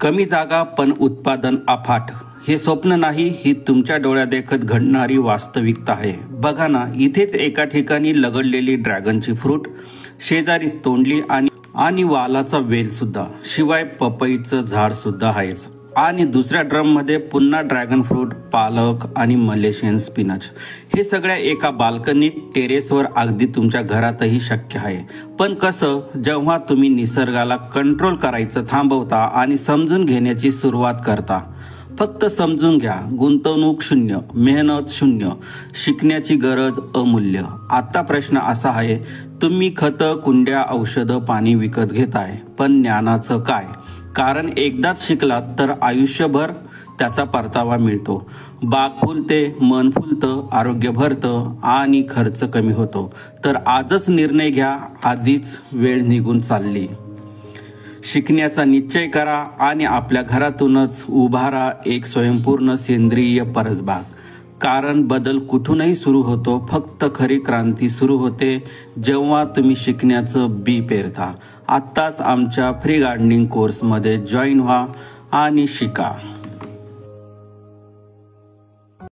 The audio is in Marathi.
कमी जागा पण उत्पादन अफाट हे स्वप्न नाही, ही तुमच्या डोळ्यादेखत घडणारी वास्तविकता आहे। बघा ना, इथेच एका ठिकाणी लगडलेली ड्रॅगनची फ्रूट, शेजारीच तोंडली आणि वालाचा वेल सुद्धा, शिवाय पपईचं झाड सुद्धा आहेच। आणि दुसऱ्या ड्रम मध्ये पुन्हा ड्रॅगन फ्रूट, पालक आणि मलेशियन स्पिनच। हे सगळ्या एका बाल्कनीत, टेरेसवर, अगदी तुमच्या घरातही शक्य आहे। पण कसं? जेव्हा तुम्ही निसर्गाला कंट्रोल करायचं थांबवता आणि समजून घेण्याची सुरुवात करता। फक्त समजून घ्या, गुंतवणूक शून्य, मेहनत शून्य, शिकण्याची गरज अमूल्य। आता प्रश्न असा आहे, तुम्ही खतं, कुंड्या, औषधं, पाणी विकत घेताय, पण ज्ञानाचं काय? कारण एकदाच शिकलात तर आयुष्यभर त्याचा परतावा मिळतो। बाग फुलते, मन फुलतं, आरोग्य भरतं आणि खर्च कमी होतो। तर आजच निर्णय घ्या, आधीच वेळ निघून चालली। शिकण्याचा निश्चय करा आणि आपल्या घरातूनच उभारा एक स्वयंपूर्ण सेंद्रिय परसबाग। कारण बदल कुठूनही सुरू होतो, फक्त खरी क्रांती सुरू होते जेव्हा तुम्ही शिकण्याचं बी पेरता। आत्ताच आमच्या फ्री गार्डनिंग कोर्समध्ये जॉईन व्हा आणि शिका।